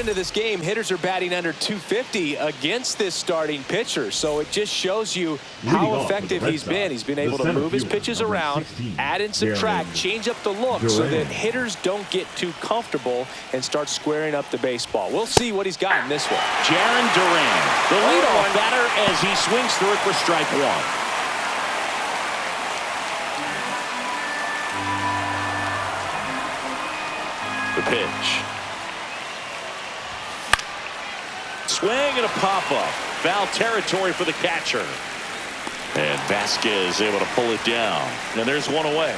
into this game, hitters are batting under 250 against this starting pitcher. So it just shows you how effective he's been. He's been able to move his pitches around, add and subtract, change up the look so that hitters don't get too comfortable and start squaring up the baseball. We'll see what he's got in this one. Jarren Duran, the leadoff batter, as he swings through it for strike one. The pitch. Swing and a pop-up. Foul territory for the catcher. And Vasquez able to pull it down. And there's one away.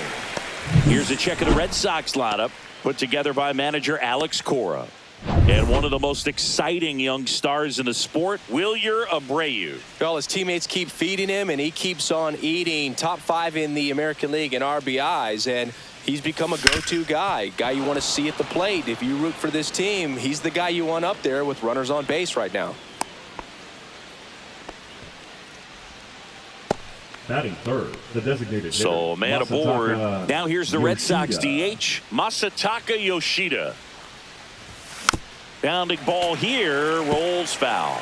Here's a check of the Red Sox lineup put together by manager Alex Cora. And one of the most exciting young stars in the sport, Wilyer Abreu. Well, his teammates keep feeding him, and he keeps on eating. Top 5 in the American League in RBIs, and he's become a go-to guy you want to see at the plate. If you root for this team, he's the guy you want up there with runners on base right now. Batting third, the designated hitter. So man aboard. Now here's the Red Sox DH, Masataka Yoshida. Bounding ball here, rolls foul.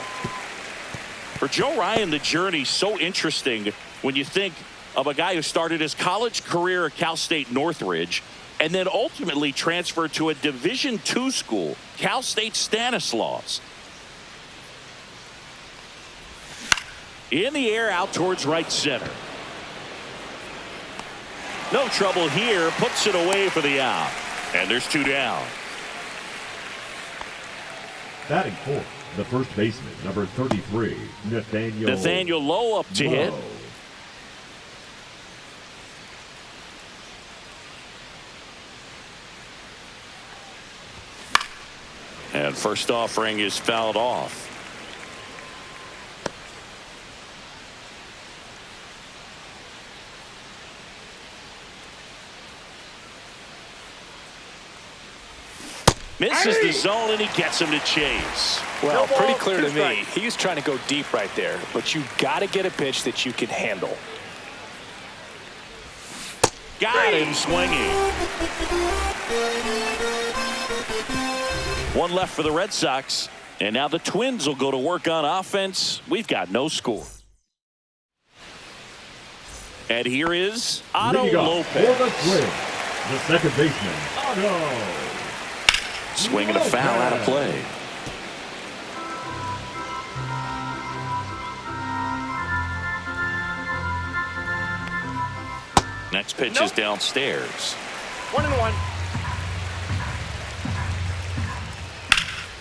For Joe Ryan, the journey's so interesting when you think of a guy who started his college career at Cal State Northridge and then ultimately transferred to a Division II school, Cal State Stanislaus. In the air, out towards right center. No trouble here, puts it away for the out. And there's 2 down. Batting fourth, the first baseman, number 33, Nathaniel Lowe up to hit. And first offering is fouled off. Misses the zone, and he gets him to chase. Well, pretty clear to me. He was trying to go deep right there, but you got to get a pitch that you can handle. Got him swinging. One left for the Red Sox, and now the Twins will go to work on offense. We've got no score. And here is Otto Lopez. For the Twins, the second baseman, Otto. Swinging a foul out of play. Next pitch is downstairs. 1-1.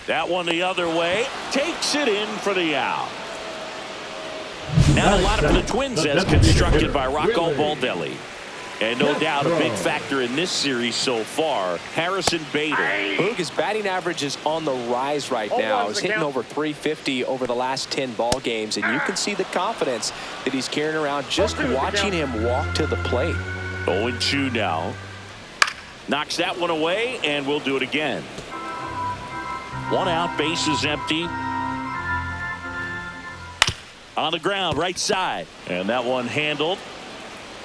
That one the other way. Takes it in for the out. Now a lot for the Twins as constructed by Rocco Baldelli. And no doubt a big factor in this series so far, Harrison Bader. Boog, his batting average is on the rise right now. He's hitting over 350 over the last 10 ball games, and you can see the confidence that he's carrying around just watching him walk to the plate. 0-2 now. Knocks that one away, and we'll do it again. One out, base is empty. On the ground, right side. And that one handled.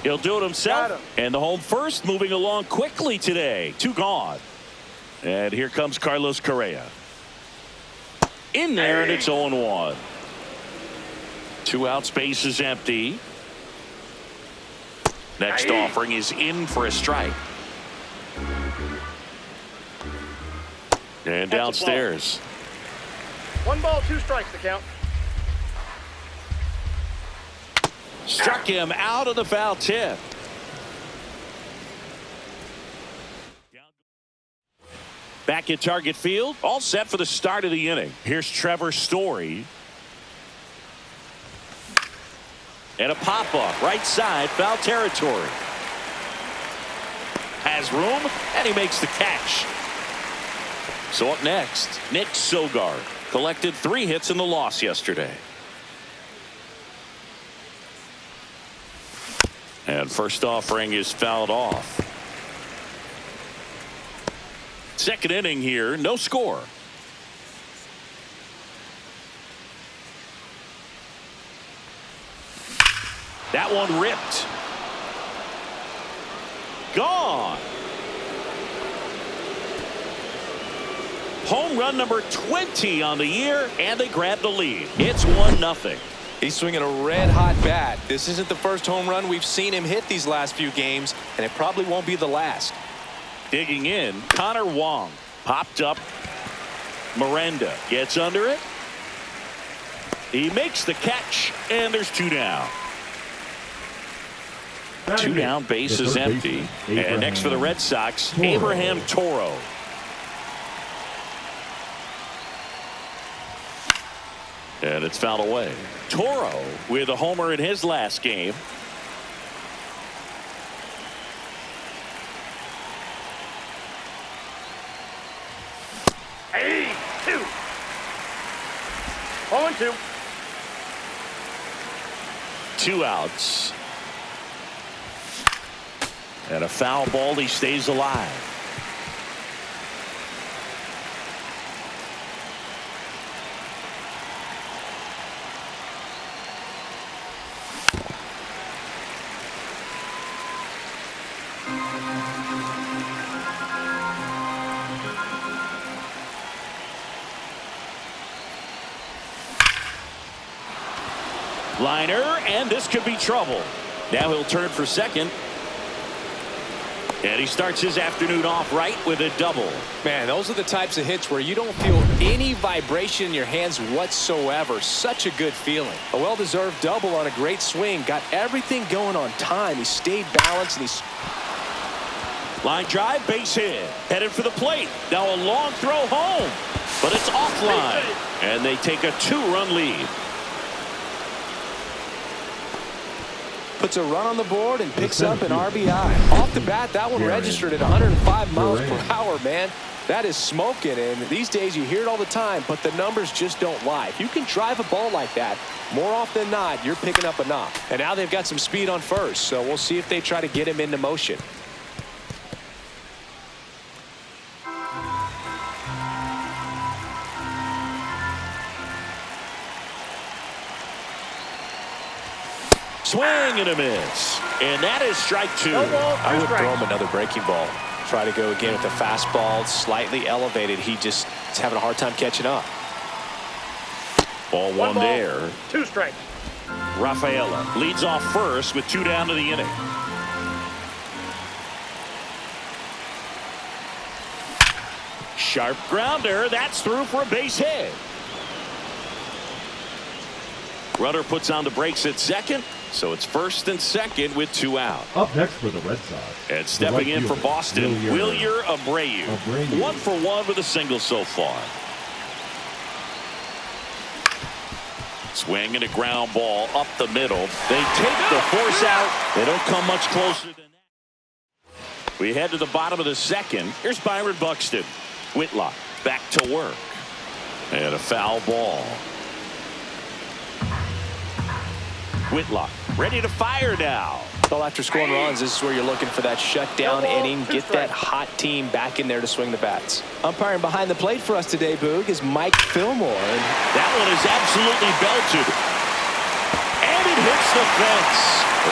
He'll do it himself. And the home first moving along quickly today. 2 gone. And here comes Carlos Correa. In there, and it's 0-1. 2 outs, base is empty. Next offering is in for a strike. And downstairs. 1 ball, 2 strikes to count. Struck him out of the foul tip. Back at Target Field, all set for the start of the inning. Here's Trevor Story. And a pop-up, right side, foul territory. Has room, and he makes the catch. So up next, Nick Sogard collected 3 hits in the loss yesterday. And first offering is fouled off. Second inning here, no score. That one ripped. Gone. Home run number 20 on the year, and they grab the lead. It's 1-0. He's swinging a red-hot bat. This isn't the first home run we've seen him hit these last few games, and it probably won't be the last. Digging in, Connor Wong. Popped up. Miranda gets under it. He makes the catch, and there's 2 down. 2 down, base is empty. And next for the Red Sox, Abraham Toro. And it's fouled away. Toro with a homer in his last game. Hey, 2. 0-2. 2 outs. And a foul ball. He stays alive. Liner, and this could be trouble. Now he'll turn for second. And he starts his afternoon off right with a double. Man, those are the types of hits where you don't feel any vibration in your hands whatsoever. Such a good feeling. A well-deserved double on a great swing. Got everything going on time. He stayed balanced, and he's... Line drive, base hit. Headed for the plate. Now a long throw home. But it's offline. And they take a 2-run lead. Puts a run on the board and picks up an RBI. Off the bat, that one registered at 105 miles per hour, man. That is smoking, and these days you hear it all the time, but the numbers just don't lie. If you can drive a ball like that, more often than not, you're picking up a knock. And now they've got some speed on first, so we'll see if they try to get him into motion. Swing and a miss. And that is strike 2. I would throw him another breaking ball. Try to go again with the fastball, slightly elevated. He just is having a hard time catching up. Ball one there. 2 strikes. Rafaela leads off first with 2 down to the inning. Sharp grounder. That's through for a base hit. Runner puts on the brakes at second. So it's first and second with 2 out. Up next for the Red Sox. And stepping in for Boston, Wilyer Abreu. 1 for 1 with a single so far. Swing and a ground ball up the middle. They take the force out. They don't come much closer than that. We head to the bottom of the second. Here's Byron Buxton. Whitlock back to work. And a foul ball. Whitlock ready to fire now. Well, after scoring runs, this is where you're looking for that shutdown inning. Get that hot team back in there to swing the bats. Umpiring behind the plate for us today, Boog, is Mike Fillmore. And that one is absolutely belted. And it hits the fence.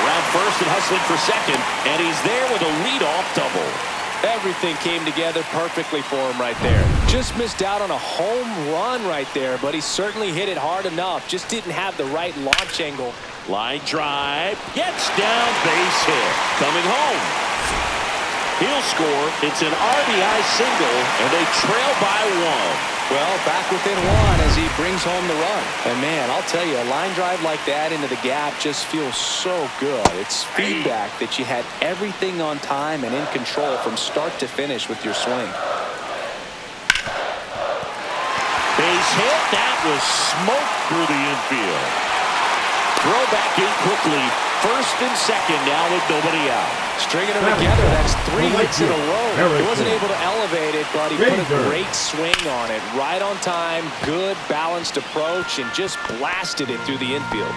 Around first and hustling for second. And he's there with a leadoff double. Everything came together perfectly for him right there. Just missed out on a home run right there, but he certainly hit it hard enough. Just didn't have the right launch angle. Line drive. Gets down, base hit. Coming home. He'll score. It's an RBI single, and they trail by 1. Well, back within 1 as he brings home the run. And, man, I'll tell you, a line drive like that into the gap just feels so good. It's feedback that you had everything on time and in control from start to finish with your swing. Base hit. That was smoke through the infield. Throw back in quickly. First and second now with nobody out. Stringing them together, that's 3 hits in a row. He wasn't able to elevate it, but he put a great swing on it. Right on time, good balanced approach, and just blasted it through the infield.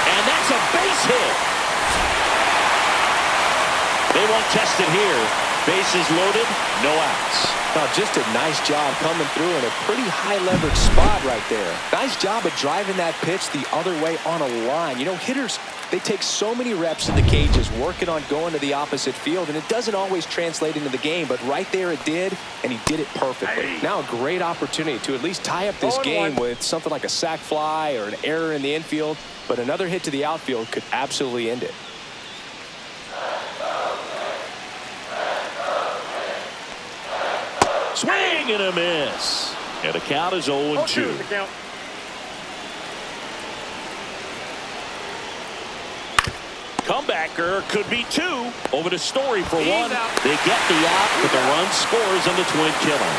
And that's a base hit. They won't test it here. Bases loaded, no outs. Well, just a nice job coming through in a pretty high leverage spot right there. Nice job of driving that pitch the other way on a line. You know, hitters, they take so many reps in the cages working on going to the opposite field, and it doesn't always translate into the game, but right there it did, and he did it perfectly. Now a great opportunity to at least tie up this game with something like a sac fly or an error in the infield, but another hit to the outfield could absolutely end it. Swing and a miss. And the count is 0-2. Comebacker could be two. Over to Story for one. They get the out, but the run scores on the twin killer.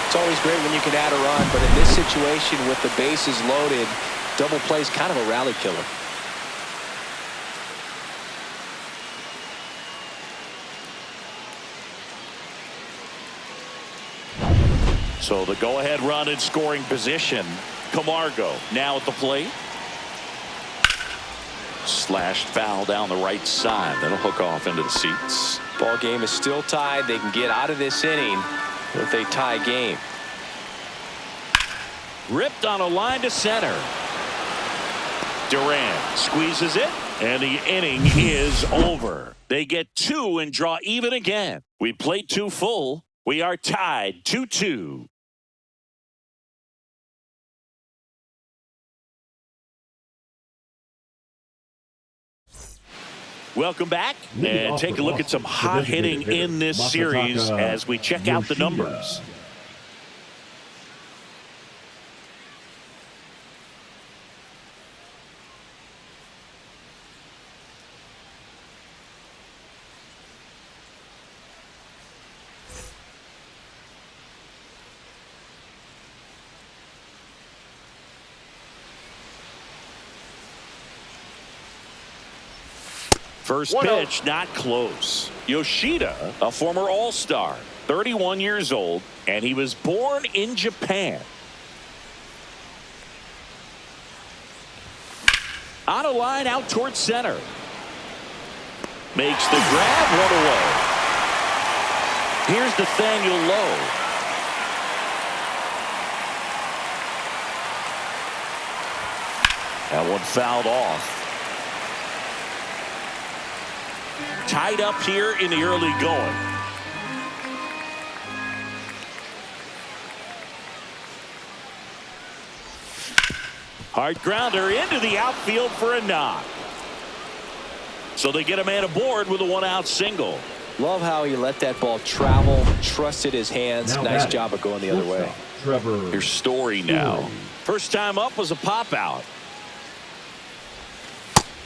It's always great when you can add a run, but in this situation with the bases loaded, double play is kind of a rally killer. So the go-ahead run in scoring position. Camargo now at the plate. Slashed foul down the right side. That'll hook off into the seats. Ball game is still tied. They can get out of this inning with a tie game. Ripped on a line to center. Duran squeezes it, and the inning is over. They get two and draw even again. We played two full. We are tied 2-2. Welcome back, and take a look at some hot hitting in this series as we check out the numbers. First pitch, not close. Yoshida, a former All-Star, 31 years old, and he was born in Japan. On a line out towards center. Makes the grab, one away. Here's Nathaniel Lowe. That one fouled off. Tied up here in the early going. Hard grounder into the outfield for a knock. So they get a man aboard with a one-out single. Love how he let that ball travel, trusted his hands. Nice job of going the other way. Here's Story now. First time up was a pop out.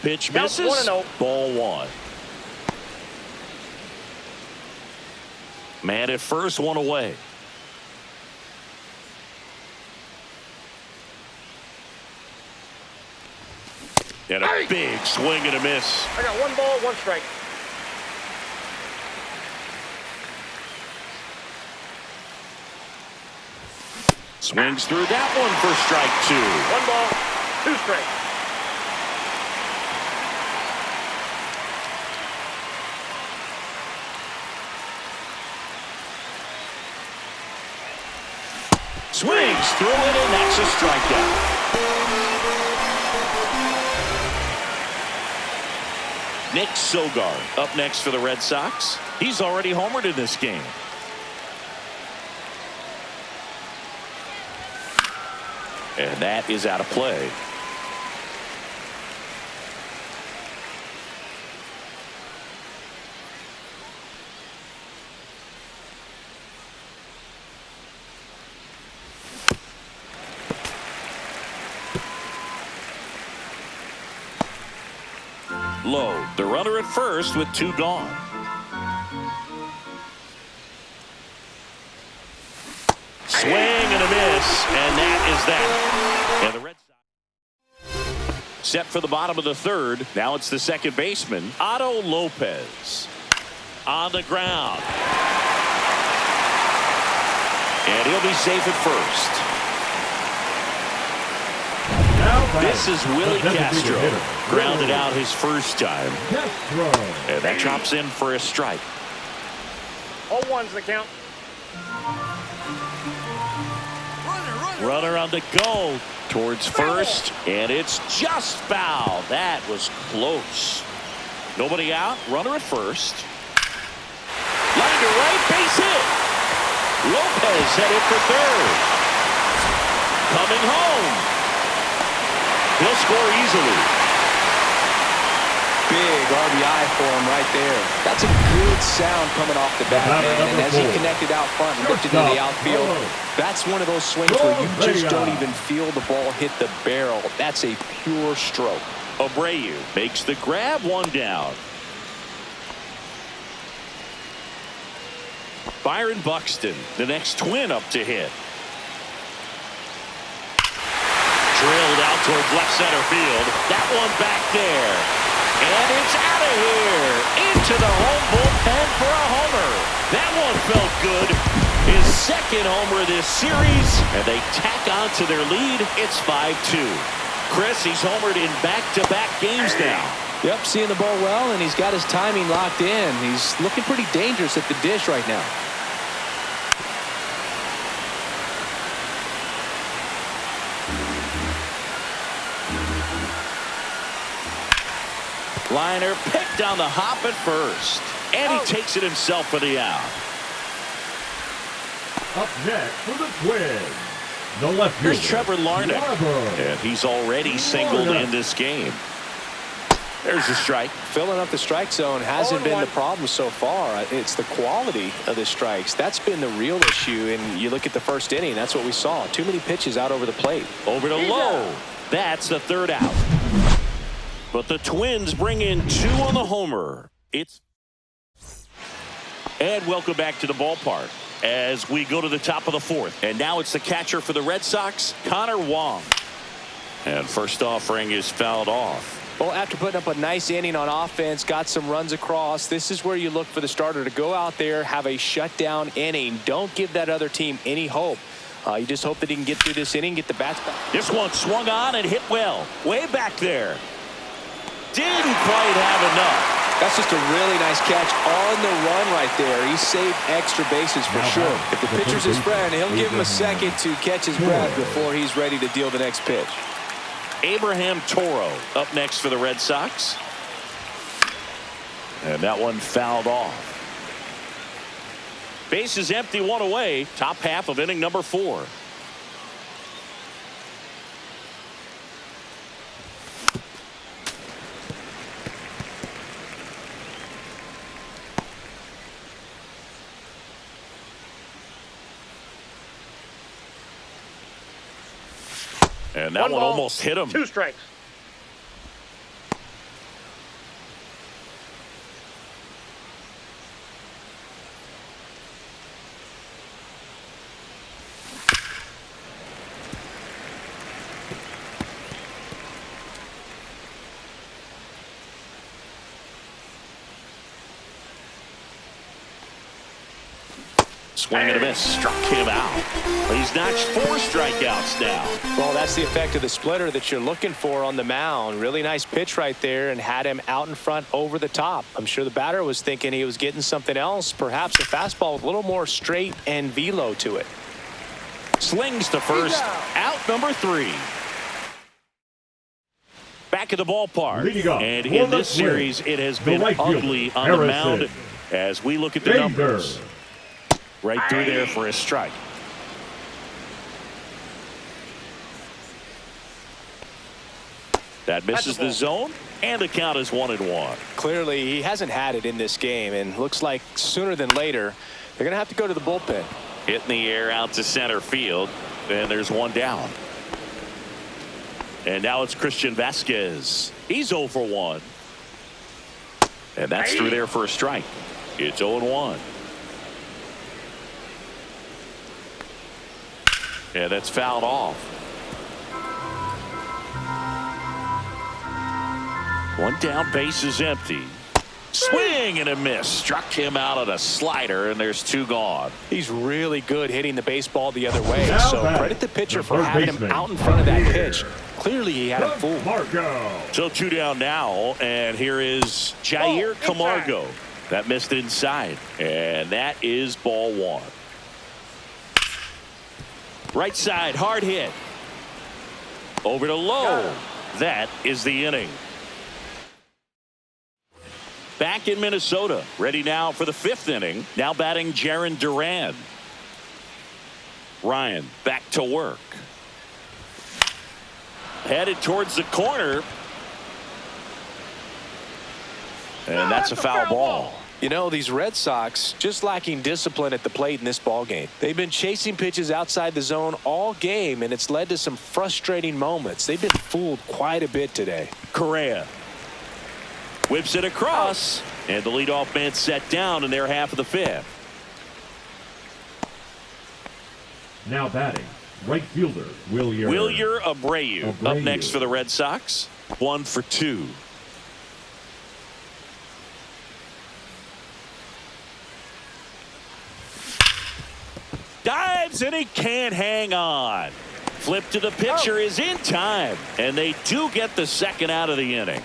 Pitch misses. Ball one. Man at first, one away. And a big swing and a miss. I got 1 ball, 1 strike. Swings through that one for strike 2. 1 ball, 2 strikes. Swings through it, and that's a strikeout. Nick Sogard up next for the Red Sox. He's already homered in this game. And that is out of play. Low, the runner at first with 2 gone. Swing and a miss, and that is that. And the Red Sox set for the bottom of the third. Now it's the second baseman, Otto Lopez. On the ground. And he'll be safe at first. Now This is Willie Castro. Grounded out his first time. And that drops in for a strike. 0-1's the count. Runner on the go towards first, and it's just foul. That was close. Nobody out. Runner at first. Line to right, base hit. Lopez headed for third. Coming home. He'll score easily. Big RBI for him right there. That's a good sound coming off the bat, man. And as he connected out front and lifted into the outfield, that's one of those swings where you just don't even feel the ball hit the barrel. That's a pure stroke. Abreu makes the grab, one down. Byron Buxton, the next Twin up to hit. Drilled out towards left center field. That one back there. And it's out of here. Into the home bullpen for a homer. That one felt good. His second homer this series. And they tack on to their lead. It's 5-2. Chris, he's homered in back-to-back games now. Yep, seeing the ball well, and he's got his timing locked in. He's looking pretty dangerous at the dish right now. Liner picked on the hop at first. And he takes it himself for the out. Up next for the Twins, the left fielder, Here's Trevor Larnach. And he's already singled in this game. There's a strike. Filling up the strike zone hasn't been the problem so far. It's the quality of the strikes. That's been the real issue. And you look at the first inning, that's what we saw. Too many pitches out over the plate. Over to Lowe. That's the third out. But the Twins bring in 2 on the homer. And welcome back to the ballpark as we go to the top of the 4th. And now it's the catcher for the Red Sox, Connor Wong. And first offering is fouled off. Well, after putting up a nice inning on offense, got some runs across, this is where you look for the starter to go out there, have a shutdown inning. Don't give that other team any hope. You just hope that he can get through this inning, get the bats back. This one swung on and hit well. Way back there. Didn't quite have enough. That's just a really nice catch on the run right there. He saved extra bases for sure. If the pitcher's his friend, he'll give him a second to catch his breath before he's ready to deal the next pitch. Abraham Toro up next for the Red Sox. And that one fouled off. Base is empty, 1 away. Top half of inning number 4. And that one almost hit him. 2 strikes. Swing and a miss. Struck him out. He's notched 4 strikeouts now. Well, that's the effect of the splitter that you're looking for on the mound. Really nice pitch right there and had him out in front over the top. I'm sure the batter was thinking he was getting something else, perhaps a fastball with a little more straight and velo to it. Slings to first. Out number 3. Back at the ballpark. And in this series, it has been ugly on the mound as we look at the numbers. Right through there for a strike. That misses the zone, and the count is 1-1. Clearly, he hasn't had it in this game, and looks like sooner than later, they're going to have to go to the bullpen. Hitting the air out to center field, and there's one down. And now it's Christian Vasquez. He's 0 for 1. And that's through there for a strike. It's 0-1. Yeah, that's fouled off. One down, base is empty. Swing and a miss. Struck him out at a slider, and there's 2 gone. He's really good hitting the baseball the other way. So credit the pitcher for having him out in front of that pitch. Clearly, he had him fooled. Marco. So 2 down now, and here is Jair Camargo. That missed inside, and that is ball 1. Right side, hard hit. Over to Lowe. That is the inning. Back in Minnesota, ready now for the 5th inning. Now batting Jarren Duran. Ryan back to work. Headed towards the corner. And that's a foul ball. You know, these Red Sox just lacking discipline at the plate in this ball game. They've been chasing pitches outside the zone all game, and it's led to some frustrating moments. They've been fooled quite a bit today. Correa whips it across, and the leadoff man set down in their half of the 5th. Now batting, right fielder, Wilyer Abreu up next for the Red Sox. 1 for 2. Dives, and he can't hang on. Flip to the pitcher is in time, and they do get the 2nd out of the inning.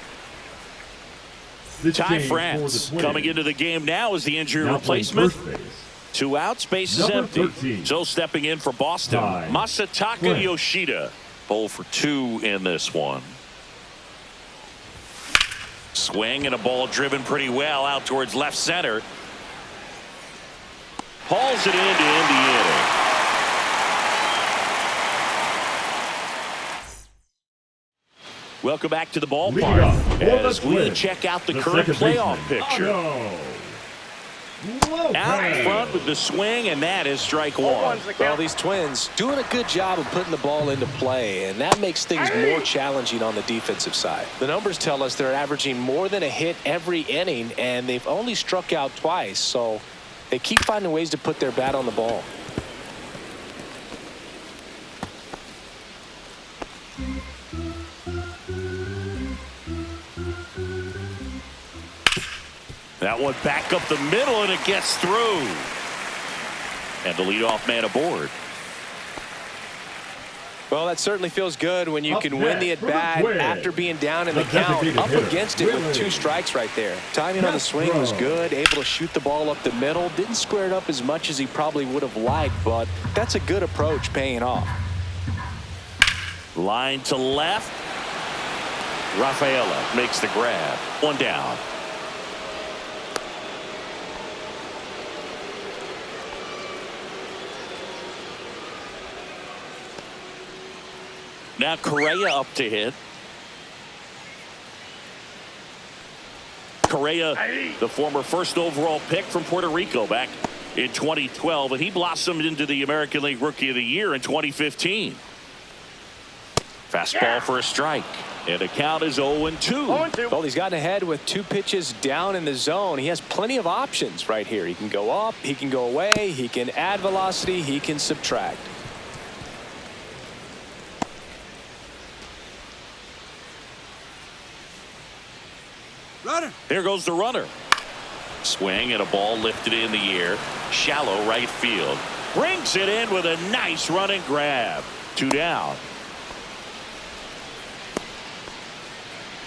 Ty France coming into the game now as the injury replacement. 2 outs, base is empty. 13. So stepping in for Boston, Masataka Yoshida. 0 for 2 in this one. Swing and a ball driven pretty well out towards left center. Hauls it in to end the inning. Welcome back to the ballpark as we check out the current playoff picture. Out front with the swing, and that is strike 1. Well, these Twins doing a good job of putting the ball into play, and that makes things more challenging on the defensive side. The numbers tell us they're averaging more than a hit every inning, and they've only struck out twice, so they keep finding ways to put their bat on the ball. That one back up the middle, and it gets through. And the leadoff man aboard. Well, that certainly feels good when you can win the at-bat after being down in the count. Up against it with 2 strikes right there. Timing on the swing was good. Able to shoot the ball up the middle. Didn't square it up as much as he probably would have liked, but that's a good approach paying off. Line to left. Rafaela makes the grab. 1 down. Now Correa up to hit. Correa, the former 1st overall pick from Puerto Rico back in 2012, and he blossomed into the American League Rookie of the Year in 2015. Fastball for a strike, and the count is 0-2. Well, he's gotten ahead with 2 pitches down in the zone. He has plenty of options right here. He can go up, he can go away, he can add velocity, he can subtract. There goes the runner. Swing and a ball lifted in the air. Shallow right field. Brings it in with a nice running grab. 2 down.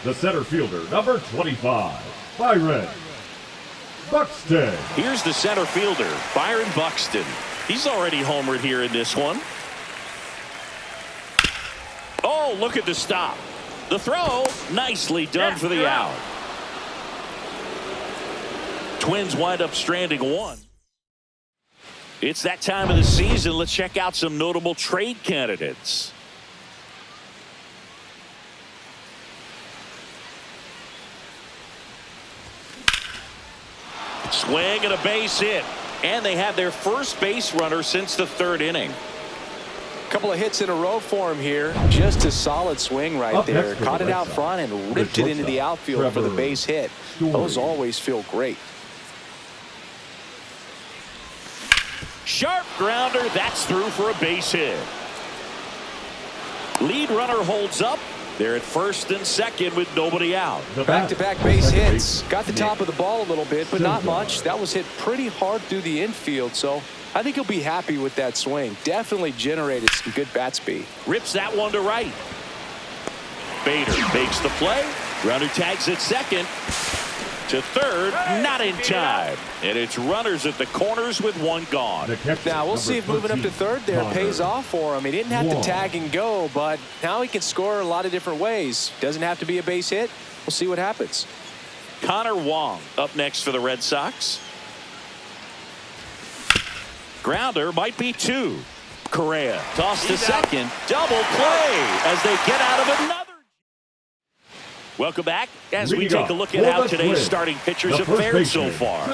The center fielder, number 25, Byron Buxton. Here's the center fielder, Byron Buxton. He's already homered here in this one. Oh, look at the stop. The throw, nicely done for the out. Twins wind up stranding 1. It's that time of the season. Let's check out some notable trade candidates. Swing and a base hit. And they have their first base runner since the 3rd inning. Couple of hits in a row for him here. Just a solid swing right there. Caught it out front and ripped it into the outfield for the base hit. Those always feel great. Sharp grounder. That's through for a base hit. Lead runner holds up. They're at 1st and 2nd with nobody out. Back-to-back base hits. Got the top of the ball a little bit, but not much. That was hit pretty hard through the infield, so I think he'll be happy with that swing. Definitely generated some good bat speed. Rips that one to right. Bader makes the play. Runner tags at second. To third, not in time. And it's runners at the corners with one gone. Now, we'll see if moving up to third there pays off for him. He didn't have to tag and go, but now he can score a lot of different ways. Doesn't have to be a base hit. We'll see what happens. Connor Wong up next for the Red Sox. Grounder might be two. Correa tossed to second. Double play as they get out of another. Welcome back as we take a look at how today's starting pitchers have fared so far.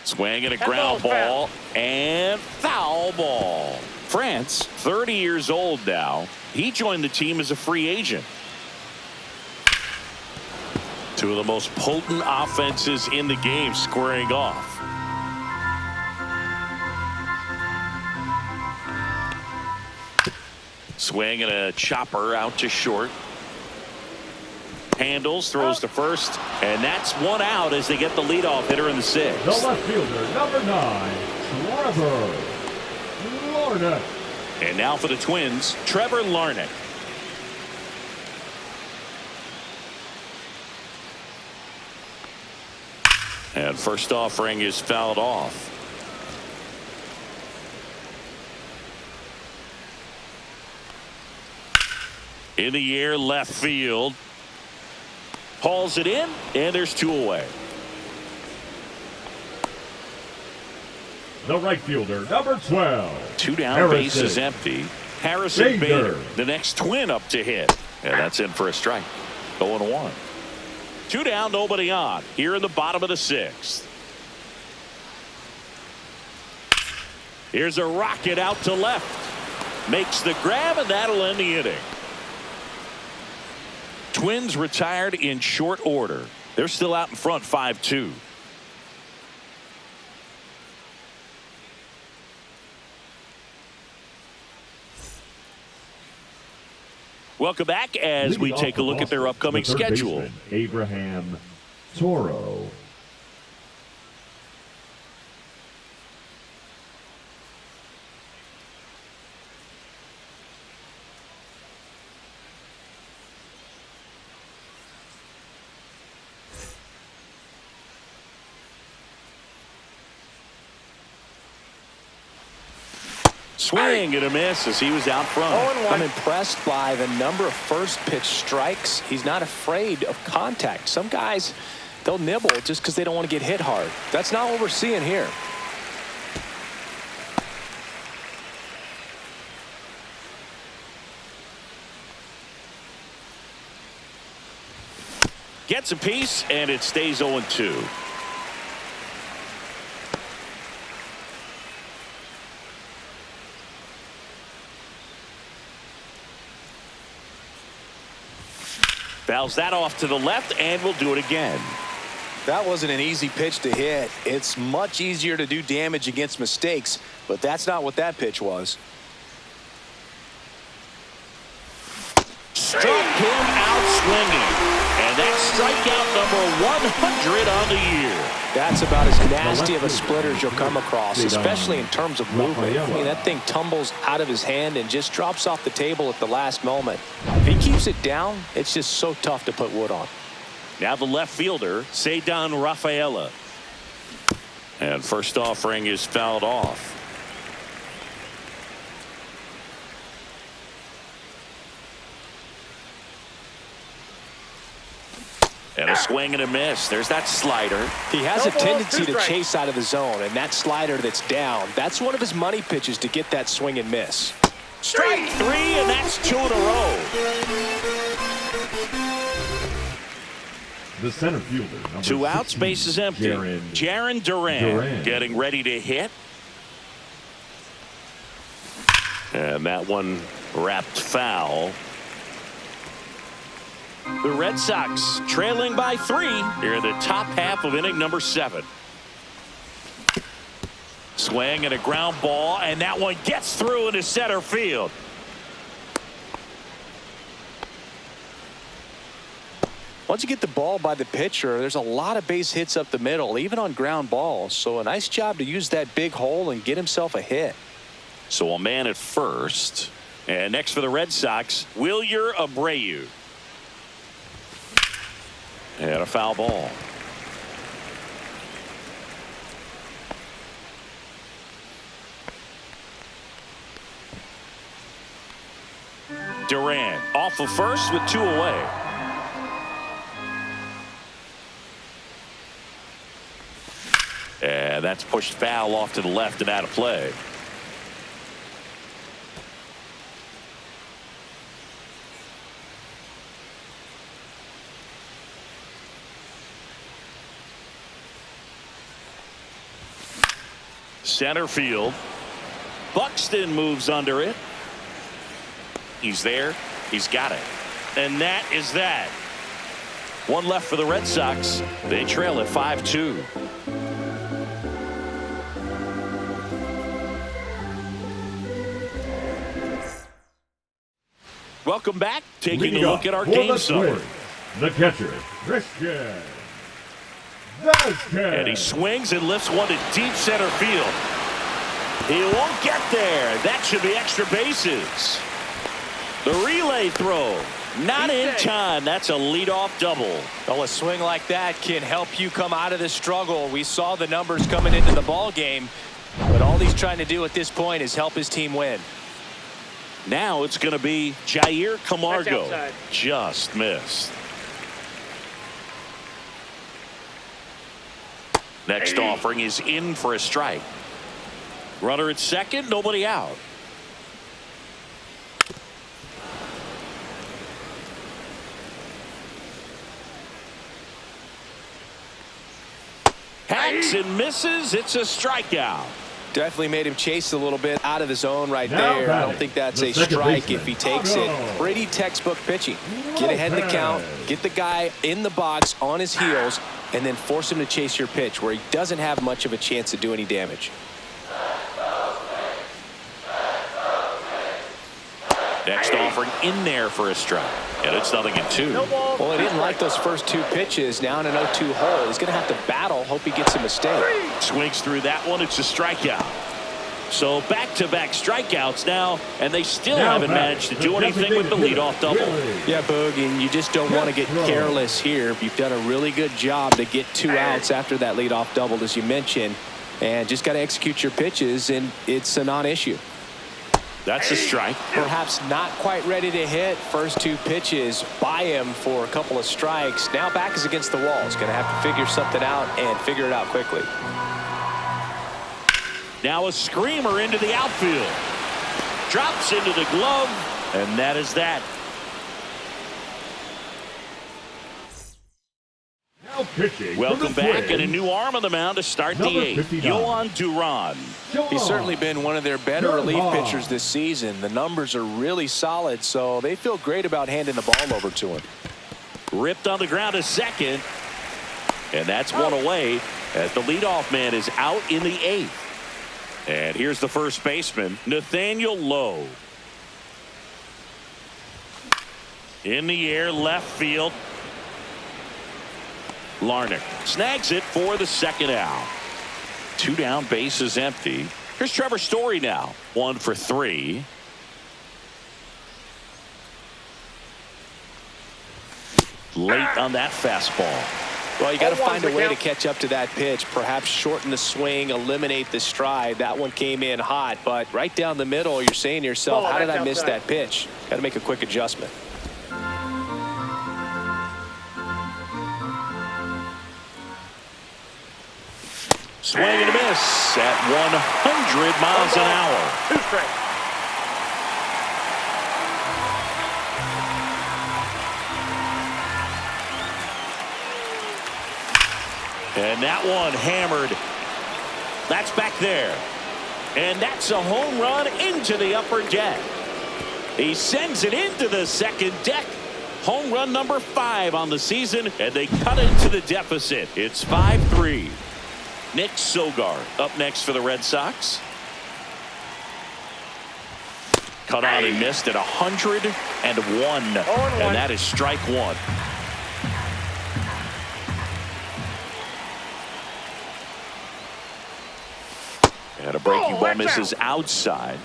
Swing and a ground ball and foul ball. France, 30 years old now. He joined the team as a free agent. Two of the most potent offenses in the game squaring off. Swing and a chopper out to short. Handles, throws to first, and that's one out as they get the leadoff hitter in the sixth. The left fielder, number 9, Trevor Larnach. And now for the Twins, Trevor Larnach. And first offering is fouled off. In the air, left field. Hauls it in, and there's two away. The right fielder, number 12. Two down, Harrison. base is empty. Harrison Bader, the next Twin up to hit. And that's in for a strike. 0-1. Two down, nobody on. Here in the bottom of the sixth. Here's a rocket out to left. Makes the grab, and that'll end the inning. Twins retired in short order. They're still out in front 5-2. Welcome back as we take a look at their upcoming schedule. Baseman, Abraham Toro. Swing and a miss as he was out front. I'm impressed by the number of first pitch strikes. He's not afraid of contact. Some guys, they'll nibble just because they don't want to get hit hard. That's not what we're seeing here. Gets a piece, and it stays 0-2. Fouls that off to the left, and we'll do it again. That wasn't an easy pitch to hit. It's much easier to do damage against mistakes, but that's not what that pitch was. Struck him out swinging. And that's strikeout number 100 on the year. That's about as nasty of a splitter as you'll come across, especially in terms of movement. I mean, that thing tumbles out of his hand and just drops off the table at the last moment. If he keeps it down, it's just so tough to put wood on. Now the left fielder, Ceddanne Rafaela. And first offering is fouled off. And a swing and a miss. There's that slider. He has a tendency to chase out of the zone, and that slider that's down, that's one of his money pitches to get that swing and miss. Strike three, and that's two in a row. The center fielder, number 2 outs, 16, base is empty. Jarren Duran getting ready to hit. And that one wrapped foul. The Red Sox trailing by 3 here in the top half of inning number 7. Swing and a ground ball, and that one gets through into center field. Once you get the ball by the pitcher, there's a lot of base hits up the middle, even on ground balls. So a nice job to use that big hole and get himself a hit. So a man at first. And next for the Red Sox, Wilyer Abreu. And a foul ball. Duran off of first with 2 away. And that's pushed foul off to the left and out of play. Center field. Buxton moves under it. He's there. He's got it. And that is that. One left for the Red Sox. They trail at 5-2. Welcome back. Taking a look at our game summary. The catcher, Christian Vasquez. And he swings and lifts one to deep center field. He won't get there. That should be extra bases. The relay throw. Not in time. That's a leadoff double. Well, a swing like that can help you come out of the struggle. We saw the numbers coming into the ball game, but all he's trying to do at this point is help his team win. Now it's going to be Jair Camargo. Just missed. Next offering is in for a strike. Runner at second, nobody out. Hacks and misses. It's a strikeout. Definitely made him chase a little bit out of the zone right there. I don't think that's a strike if he takes it. Pretty textbook pitching. Get ahead in the count, get the guy in the box on his heels, and then force him to chase your pitch where he doesn't have much of a chance to do any damage. Next offering in there for a strike. And it's 0-2. Well, he didn't like those first 2 pitches. Now in an 0-2 hole. He's going to have to battle. Hope he gets a mistake. Swings through that one. It's a strikeout. So back-to-back strikeouts now, and they still haven't managed to do anything with the leadoff double. Yeah, Boog, and you just don't want to get careless here. You've done a really good job to get 2 outs after that leadoff double, as you mentioned, and just got to execute your pitches, and it's a non-issue. That's a strike. Perhaps not quite ready to hit. First 2 pitches by him for a couple of strikes. Now back is against the wall. He's going to have to figure something out and figure it out quickly. Now a screamer into the outfield. Drops into the glove, and that is that. Welcome back, and a new arm on the mound to start the 8th. Yohan Duran. He's certainly been one of their better relief pitchers this season. The numbers are really solid, so they feel great about handing the ball over to him. Ripped on the ground to second, and that's one away as the leadoff man is out in the 8th. And here's the first baseman, Nathaniel Lowe. In the air, left field. Larnach snags it for the second out. 2 down, bases empty. Here's Trevor Story now. 1 for 3. Late on that fastball. Well, you got to find a way to catch up to that pitch. Perhaps shorten the swing, eliminate the stride. That one came in hot, but right down the middle, you're saying to yourself, how did I miss that pitch? Got to make a quick adjustment. Swing and a miss at 100 miles an hour. 2 strikes. And that one hammered. That's back there. And that's a home run into the upper deck. He sends it into the second deck. Home run number 5 on the season, and they cut into the deficit. It's 5-3. Nick Sogard up next for the Red Sox. Cut on and missed at 101. And that is strike 1. Ball misses outside.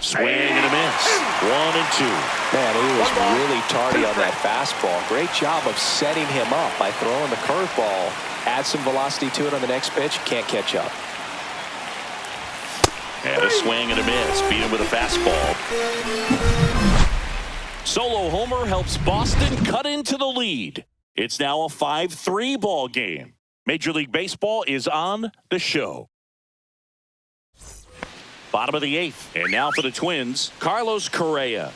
Swing and a miss. 1-2. Man, he was really tardy on that fastball. Great job of setting him up by throwing the curveball. Add some velocity to it on the next pitch. Can't catch up. And a swing and a miss. Beat him with a fastball. Solo homer helps Boston cut into the lead. It's now a 5-3 ball game. Major League Baseball is on the show. Bottom of the 8th. And now for the Twins, Carlos Correa.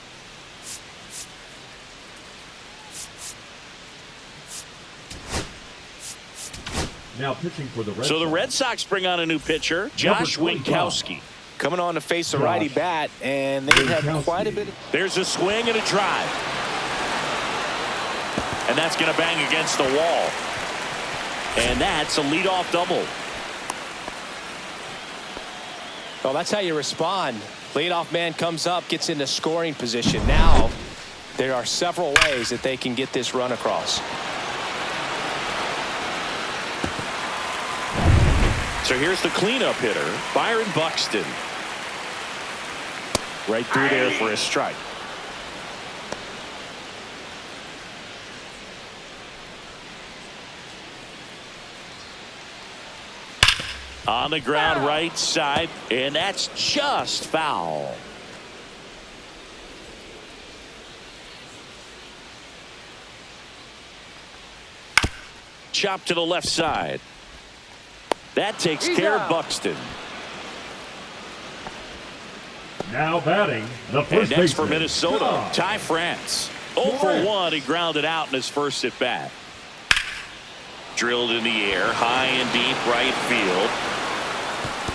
Now pitching for the Red Sox. So the Red Sox bring on a new pitcher, Josh Winkowski. Coming on to face a righty bat, and they have quite a bit. There's a swing and a drive. And that's going to bang against the wall. And that's a leadoff double. Well, that's how you respond. Leadoff man comes up, gets into scoring position. Now, there are several ways that they can get this run across. So here's the cleanup hitter, Byron Buxton. Right through there for a strike. On the ground right side, and that's just foul. Chop to the left side. That takes care of Buxton. Now batting, the first And next for baseman, Minnesota, Ty France. 0 for 1, he grounded out in his first at bat. Drilled in the air, high and deep right field.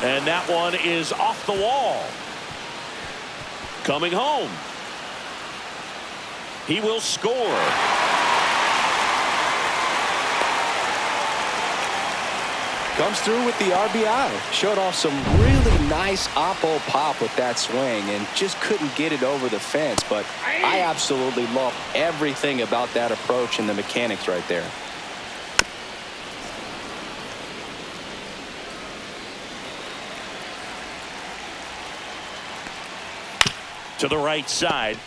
And that one is off the wall. Coming home. He will score. Comes through with the RBI. Showed off some really nice oppo pop with that swing and just couldn't get it over the fence. But I absolutely love everything about that approach and the mechanics right there. To the right side.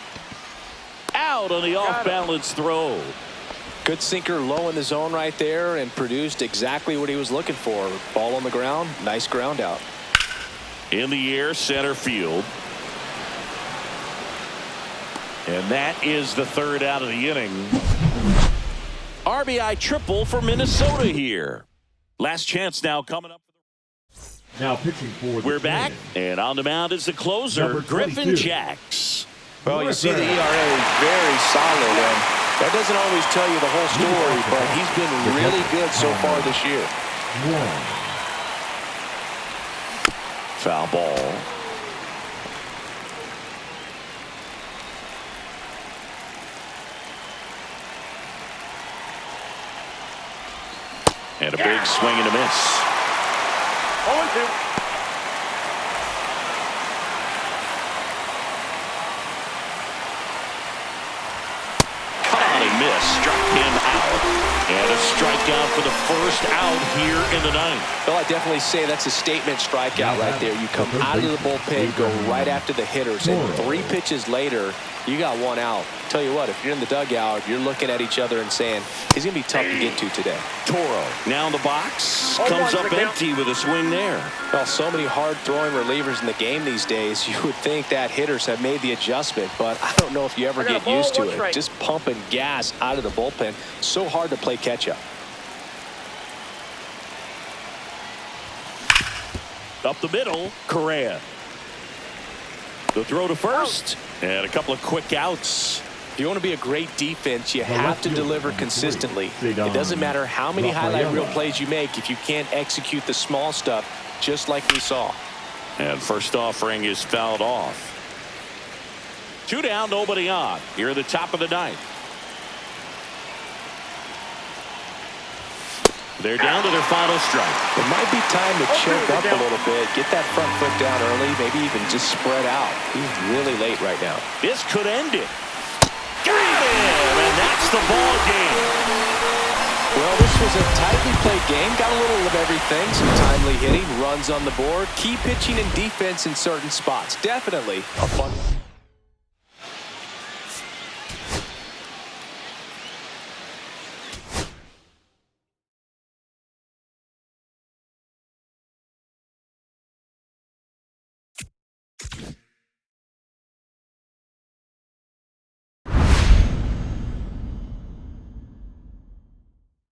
Out on the off-balance throw. Good sinker low in the zone right there and produced exactly what he was looking for. Ball on the ground. Nice ground out. In the air, center field. And that is the third out of the inning. RBI triple for Minnesota here. Last chance now coming up. Now pitching for the We're back, Twins. and on the mound is the closer, Number Griffin 22. Jacks. Well, you see the ERA is very solid, and that doesn't always tell you the whole story, but he's been really good so far this year. Foul ball. And a big swing and a miss. 0-2. Miss, struck him out, and a strikeout for the first out here in the ninth. Well, I definitely say that's a statement strikeout right there. You come out of the bullpen, go right after the hitters, and 3 pitches later, you got 1 out. Tell you what, if you're in the dugout, you're looking at each other and saying, he's going to be tough to get to today. Toro now in the box, comes up empty with a swing there. Well, so many hard-throwing relievers in the game these days, you would think that hitters have made the adjustment, but I don't know if you ever get used to it. Just pumping gas out of the bullpen, so hard to play catch-up. Up the middle, Correa. The throw to first, and a couple of quick outs. If you want to be a great defense, you have to deliver consistently. It doesn't matter how many highlight reel plays you make if you can't execute the small stuff, just like we saw. And first offering is fouled off. 2 down, nobody on. Here at the top of the ninth. They're down to their final strike. It might be time to choke up a little bit, get that front foot down early, maybe even just spread out. He's really late right now. This could end it. Got him, and that That's the ball game. Well, this was a tightly played game. Got a little of everything. Some timely hitting, runs on the board, key pitching and defense in certain spots. Definitely a fun one.